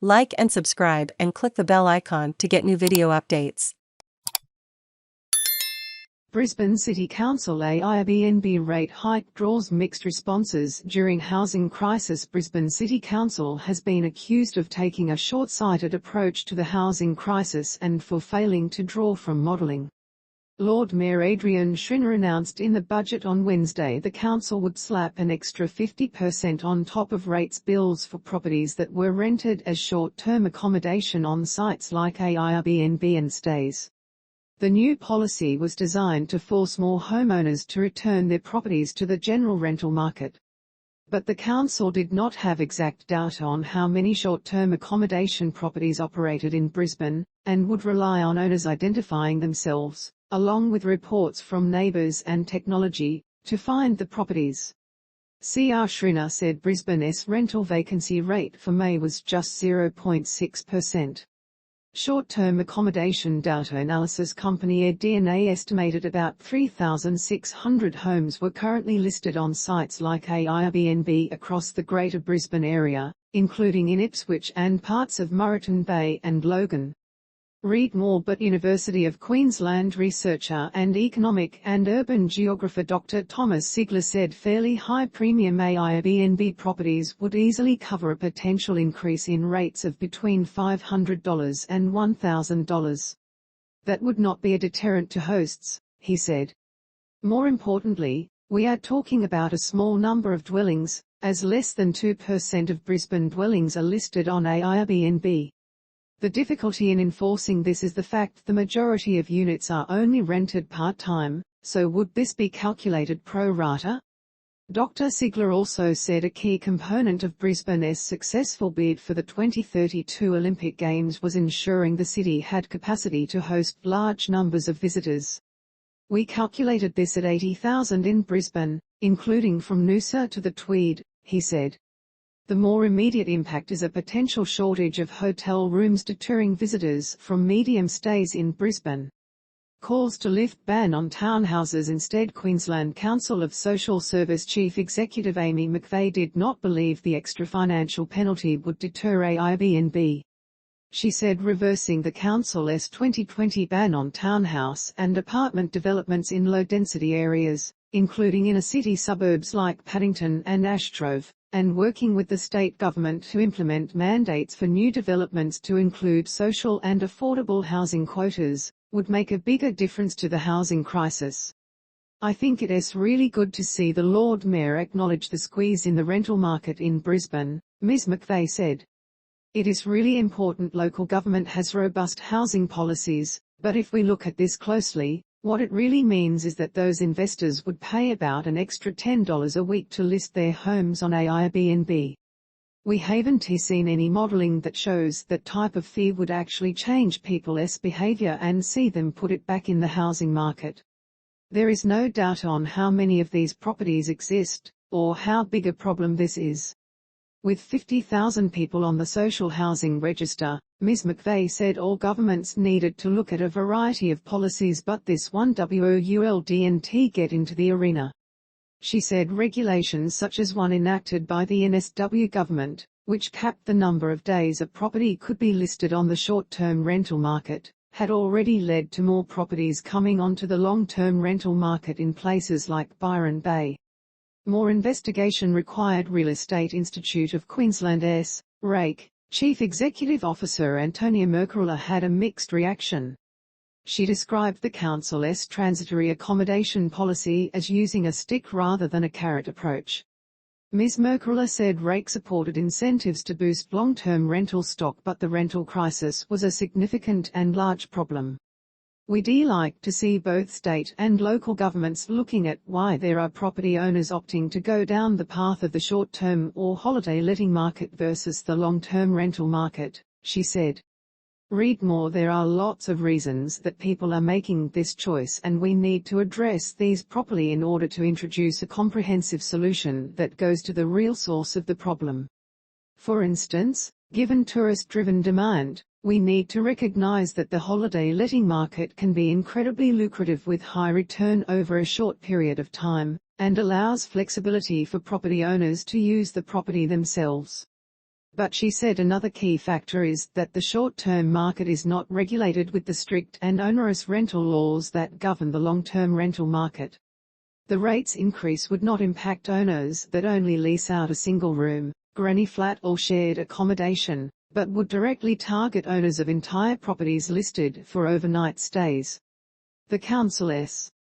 Like and subscribe and click the bell icon to get new video updates. Brisbane City Council Airbnb rate hike draws mixed responses during housing crisis. Brisbane City Council has been accused of taking a short-sighted approach to the housing crisis and for failing to draw from modelling. Lord Mayor Adrian Schrinner announced in the budget on Wednesday the council would slap an extra 50% on top of rates bills for properties that were rented as short-term accommodation on sites like Airbnb and Stayz. The new policy was designed to force more homeowners to return their properties to the general rental market. But the council did not have exact data on how many short-term accommodation properties operated in Brisbane, and would rely on owners identifying themselves, along with reports from neighbours and technology, to find the properties. Cr Schrinner said Brisbane's rental vacancy rate for May was just 0.6%. Short-term accommodation data analysis company AirDNA estimated about 3,600 homes were currently listed on sites like Airbnb across the Greater Brisbane area, including in Ipswich and parts of Moreton Bay and Logan. Read more. But University of Queensland researcher and economic and urban geographer Dr Thomas Sigler said fairly high premium Airbnb properties would easily cover a potential increase in rates of between $500 and $1,000. That would not be a deterrent to hosts, he said. More importantly, we are talking about a small number of dwellings, as less than 2% of Brisbane dwellings are listed on Airbnb. The difficulty in enforcing this is the fact the majority of units are only rented part-time, so would this be calculated pro rata? Dr Sigler also said a key component of Brisbane's successful bid for the 2032 Olympic Games was ensuring the city had capacity to host large numbers of visitors. We calculated this at 80,000 in Brisbane, including from Noosa to the Tweed, he said. The more immediate impact is a potential shortage of hotel rooms deterring visitors from medium stays in Brisbane. Calls to lift ban on townhouses instead. Queensland Council of Social Service Chief Executive Aimee McVeigh did not believe the extra financial penalty would deter Airbnb. She said reversing the council's 2020 ban on townhouse and apartment developments in low-density areas, including inner city suburbs like Paddington and Ashgrove, and working with the state government to implement mandates for new developments to include social and affordable housing quotas, would make a bigger difference to the housing crisis. I think it's really good to see the Lord Mayor acknowledge the squeeze in the rental market in Brisbane, Ms McVeigh said. It is really important local government has robust housing policies, but if we look at this closely, what it really means is that those investors would pay about an extra $10 a week to list their homes on Airbnb. We haven't seen any modelling that shows that type of fee would actually change people's behaviour and see them put it back in the housing market. There is no data on how many of these properties exist, or how big a problem this is. With 50,000 people on the social housing register, Ms McVeigh said all governments needed to look at a variety of policies, but this one wouldn't get into the arena. She said regulations such as one enacted by the NSW government, which capped the number of days a property could be listed on the short-term rental market, had already led to more properties coming onto the long-term rental market in places like Byron Bay. More investigation required. Real Estate Institute of Queensland's REIQ Chief Executive Officer Antonia Mercorella had a mixed reaction. She described the council's transitory accommodation policy as using a stick rather than a carrot approach. Ms Mercorella said REIQ supported incentives to boost long-term rental stock, but the rental crisis was a significant and large problem. We'd like to see both state and local governments looking at why there are property owners opting to go down the path of the short-term or holiday letting market versus the long-term rental market, she said. Read more. There are lots of reasons that people are making this choice, and we need to address these properly in order to introduce a comprehensive solution that goes to the real source of the problem. For instance, given tourist-driven demand, we need to recognize that the holiday letting market can be incredibly lucrative with high return over a short period of time, and allows flexibility for property owners to use the property themselves. But she said another key factor is that the short-term market is not regulated with the strict and onerous rental laws that govern the long-term rental market. The rates increase would not impact owners that only lease out a single room, granny flat or shared accommodation, but would directly target owners of entire properties listed for overnight stays. The Council's